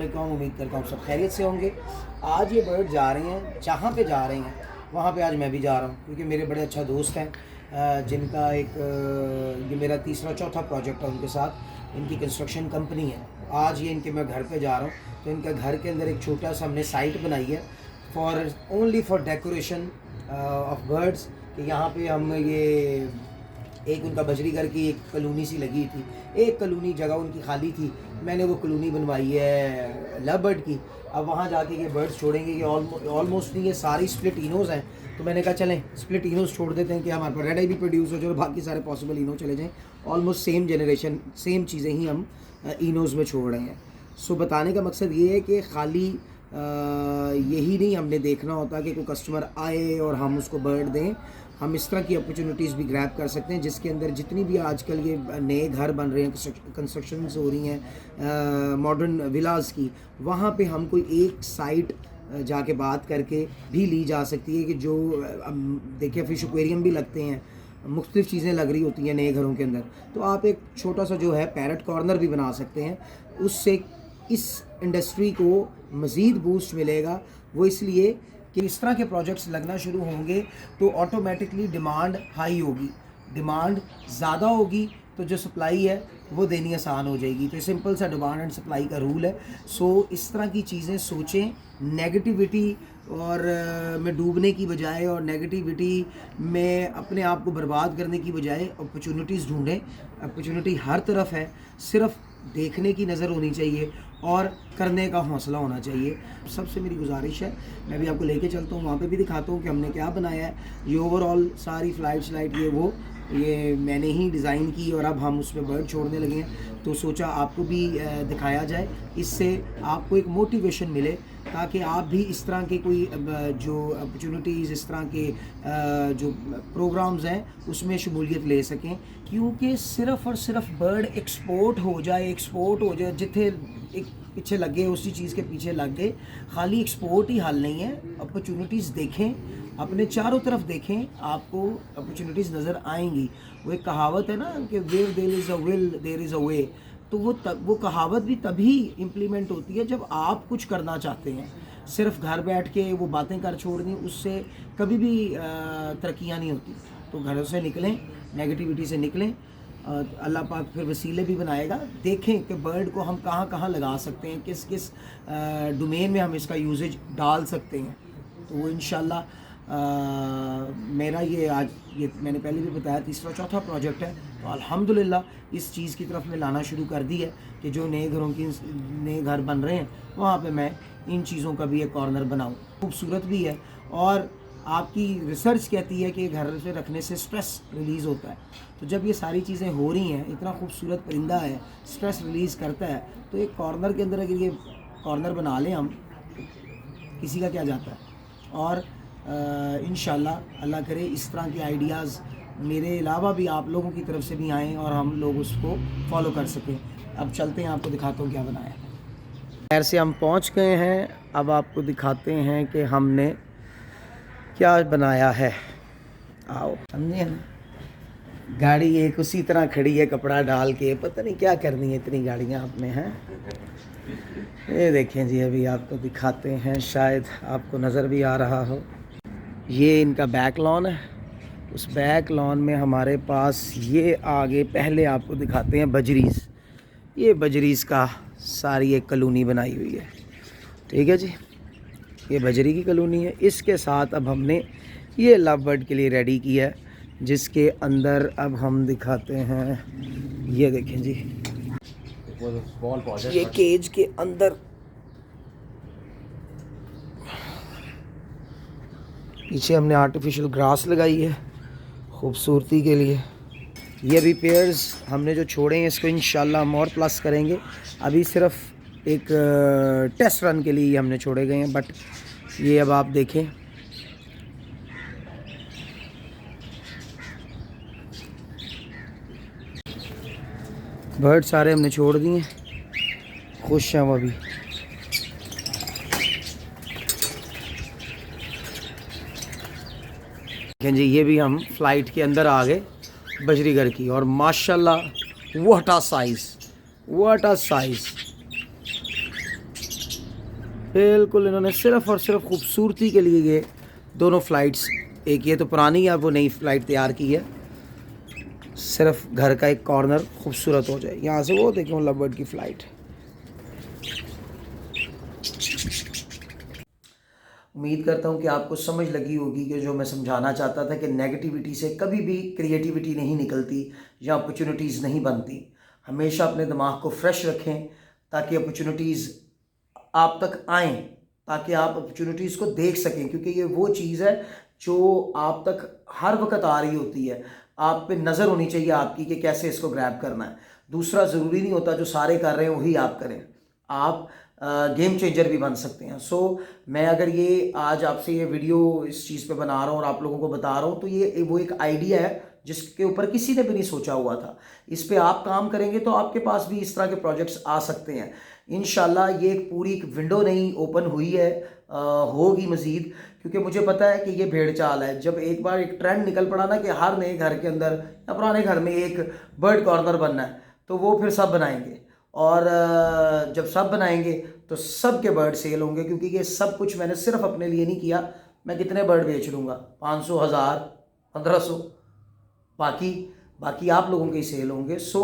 अस्सलामुअलैकुम, उम्मीद करता हूँ सब खैरियत से होंगे। आज ये बर्ड जा रहे हैं, जहाँ पे जा रहे हैं वहाँ पे आज मैं भी जा रहा हूँ, क्योंकि मेरे बड़े अच्छा दोस्त हैं जिनका एक ये मेरा तीसरा चौथा प्रोजेक्ट है उनके साथ। इनकी कंस्ट्रक्शन कंपनी है। आज ये इनके मैं घर पे जा रहा हूँ, तो इनका घर के अंदर एक छोटा सा हमने साइट बनाई है only for decoration of birds. कि यहाँ पे हम ये एक उनका बजरी घर की एक कॉलोनी सी लगी थी, एक कॉलोनी जगह उनकी खाली थी, मैंने वो कॉलोनी बनवाई है लव बर्ड की। अब वहाँ जाके ये बर्ड्स छोड़ेंगे। ये ऑलमोस्ट नहीं, ये सारी स्प्लिट इनोज़ हैं, तो मैंने कहा चलें स्प्लिट इनोज़ छोड़ देते हैं कि हमारे पास रेड आई भी प्रोड्यूस हो जाए और बाकी सारे पॉसिबल इनो चले जाएँ। ऑलमोस्ट सेम जनरेशन सेम चीज़ें ही हम इनोज़ में छोड़ रहे हैं। सो बताने का मकसद ये है कि खाली यही नहीं हमने देखना होता कि कोई कस्टमर आए और हम उसको बर्ड दें। हम इस तरह की अपॉर्चुनिटीज़ भी ग्रैब कर सकते हैं, जिसके अंदर जितनी भी आजकल ये नए घर बन रहे हैं, कंस्ट्रक्शंस हो रही हैं मॉडर्न विलास की, वहाँ पे हम कोई एक साइट जाके बात करके भी ली जा सकती है कि जो देखिए फिश एक्वेरियम भी लगते हैं, मुख्तलिफ़ चीज़ें लग रही होती हैं नए घरों के अंदर, तो आप एक छोटा सा जो है पैरट कॉर्नर भी बना सकते हैं। उससे इस इंडस्ट्री को मज़ीद बूस्ट मिलेगा। वो इसलिए कि इस तरह के प्रोजेक्ट्स लगना शुरू होंगे तो ऑटोमेटिकली डिमांड हाई होगी, डिमांड ज़्यादा होगी तो जो सप्लाई है वो देनी आसान हो जाएगी। तो सिंपल सा डिमांड एंड सप्लाई का रूल है। सो इस तरह की चीज़ें सोचें, नेगेटिविटी और में डूबने की बजाय और नेगेटिविटी में अपने आप को बर्बाद करने की बजाय अपॉर्चुनिटीज़ ढूंढें। अपॉर्चुनिटी हर तरफ है, सिर्फ देखने की नज़र होनी चाहिए और करने का हौसला होना चाहिए। सबसे मेरी गुजारिश है, मैं भी आपको लेके चलता हूँ, वहाँ पे भी दिखाता हूँ कि हमने क्या बनाया है। ये ओवरऑल सारी फ्लाइट ये मैंने ही डिज़ाइन की और अब हम उसमें बर्ड छोड़ने लगे हैं, तो सोचा आपको भी दिखाया जाए। इससे आपको एक मोटिवेशन मिले ताकि आप भी इस तरह के कोई जो अपॉर्चुनिटीज़, इस तरह के जो प्रोग्राम्स हैं उसमें शमूलियत ले सकें। क्योंकि सिर्फ़ और सिर्फ बर्ड एक्सपोर्ट हो जाए जिथे एक पीछे लगे उसी चीज़ के पीछे लग गए, खाली एक्सपोर्ट ही हल नहीं है। अपॉर्चुनिटीज़ देखें, अपने चारों तरफ देखें, आपको अपॉर्चुनिटीज़ नज़र आएंगी। वो एक कहावत है ना कि where there is a will there is a way, तो वो कहावत भी तभी इम्प्लीमेंट होती है जब आप कुछ करना चाहते हैं। सिर्फ घर बैठ के वो बातें कर छोड़नी, उससे कभी भी तरक्कियाँ नहीं होती। तो घरों से निकलें, नेगेटिविटी से निकलें, अल्लाह पाक फिर वसीले भी बनाएगा। देखें कि बर्ड को हम कहाँ कहाँ लगा सकते हैं, किस किस डोमेन में हम इसका यूजेज डाल सकते हैं। तो वो इंशाल्लाह मेरा ये मैंने पहले भी बताया तीसरा चौथा प्रोजेक्ट है, तो अल्हम्दुलिल्लाह इस चीज़ की तरफ मैं लाना शुरू कर दी है कि जो नए घर बन रहे हैं वहाँ पे मैं इन चीज़ों का भी एक कॉर्नर बनाऊँ। खूबसूरत भी है और आपकी रिसर्च कहती है कि घर से रखने से स्ट्रेस रिलीज़ होता है। तो जब ये सारी चीज़ें हो रही हैं, इतना खूबसूरत परिंदा है, स्ट्रेस रिलीज़ करता है, तो एक कॉर्नर के अंदर अगर ये कॉर्नर बना लें हम, किसी का क्या जाता है। और इंशाल्लाह अल्लाह करे इस तरह के आइडियाज़ मेरे अलावा भी आप लोगों की तरफ से भी आएँ और हम लोग उसको फॉलो कर सकें। अब चलते हैं, आपको दिखाता हूँ क्या बनाया है। खैर से हम पहुँच गए हैं, अब आपको दिखाते हैं कि हमने क्या बनाया है। आओ, समझे हम। गाड़ी एक उसी तरह खड़ी है कपड़ा डाल के, पता नहीं क्या करनी है इतनी गाड़ियाँ आप में हैं। ये देखें जी, अभी आपको दिखाते हैं, शायद आपको नज़र भी आ रहा हो। ये इनका बैक लॉन है। उस बैक लॉन में हमारे पास ये आगे पहले आपको दिखाते हैं बजरीज़। ये बजरीज़ का सारी एक कॉलोनी बनाई हुई है, ठीक है जी। ये बजरी की कॉलोनी है। इसके साथ अब हमने ये लव बर्ड के लिए रेडी किया है, जिसके अंदर अब हम दिखाते हैं। ये देखें जी, ये केज के अंदर पीछे हमने आर्टिफिशियल ग्रास लगाई है खूबसूरती के लिए। ये भी पेयर्स हमने जो छोड़े हैं, इसको इंशाल्लाह हम और प्लस करेंगे। अभी सिर्फ एक टेस्ट रन के लिए हमने छोड़े गए हैं, बट ये अब आप देखें, बर्ड सारे हमने छोड़ दिए, खुश हैं वो भी। देखें जी, ये भी हम फ्लाइट के अंदर आ गए बजरीगर की, और माशाल्लाह what a size, what a size. बिल्कुल इन्होंने सिर्फ़ और सिर्फ खूबसूरती के लिए ये दोनों फ़्लाइट्स, एक ये तो पुरानी है, वो नई फ़्लाइट तैयार की है, सिर्फ घर का एक कॉर्नर खूबसूरत हो जाए। यहाँ से वो देखो लव बर्ड की फ़्लाइट। उम्मीद करता हूँ कि आपको समझ लगी होगी कि जो मैं समझाना चाहता था कि नेगेटिविटी से कभी भी क्रिएटिविटी नहीं निकलती या अपॉर्चुनिटीज़ नहीं बनती। हमेशा अपने दिमाग को फ्रेश रखें ताकि अपॉर्चुनिटीज़ आप तक आएँ, ताकि आप अपॉर्चुनिटीज़ को देख सकें, क्योंकि ये वो चीज़ है जो आप तक हर वक्त आ रही होती है। आप पे नज़र होनी चाहिए आपकी कि कैसे इसको ग्रैब करना है। दूसरा, ज़रूरी नहीं होता जो सारे कर रहे हैं वही आप करें, आप गेम चेंजर भी बन सकते हैं। सो मैं अगर ये आज आपसे ये वीडियो इस चीज़ पे बना रहा हूँ और आप लोगों को बता रहा हूँ, तो ये वो एक आइडिया है जिसके ऊपर किसी ने भी नहीं सोचा हुआ था। इस पे आप काम करेंगे तो आपके पास भी इस तरह के प्रोजेक्ट्स आ सकते हैं। इंशाल्लाह ये एक पूरी एक विंडो नहीं ओपन हुई है, होगी मज़ीद, क्योंकि मुझे पता है कि ये भेड़ चाल है। जब एक बार एक ट्रेंड निकल पड़ा ना कि हर नए घर के अंदर या पुराने घर में एक बर्ड कॉर्नर बनना है, तो वो फिर सब बनाएंगे। और जब सब बनाएंगे तो सब के बर्ड सेल होंगे, क्योंकि ये सब कुछ मैंने सिर्फ अपने लिए नहीं किया। मैं कितने बर्ड बेच लूँगा, 500, 1000, 1500, बाकी बाकी आप लोगों के ही सेल होंगे। सो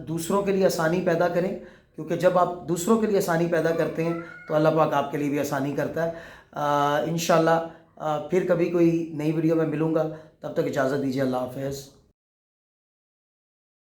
दूसरों के लिए आसानी पैदा करें, क्योंकि जब आप दूसरों के लिए आसानी पैदा करते हैं तो अल्लाह पाक आपके लिए भी आसानी करता है। इंशाल्लाह फिर कभी कोई नई वीडियो में मिलूँगा, तब तक इजाज़त दीजिए। अल्लाह हाफ़िज़।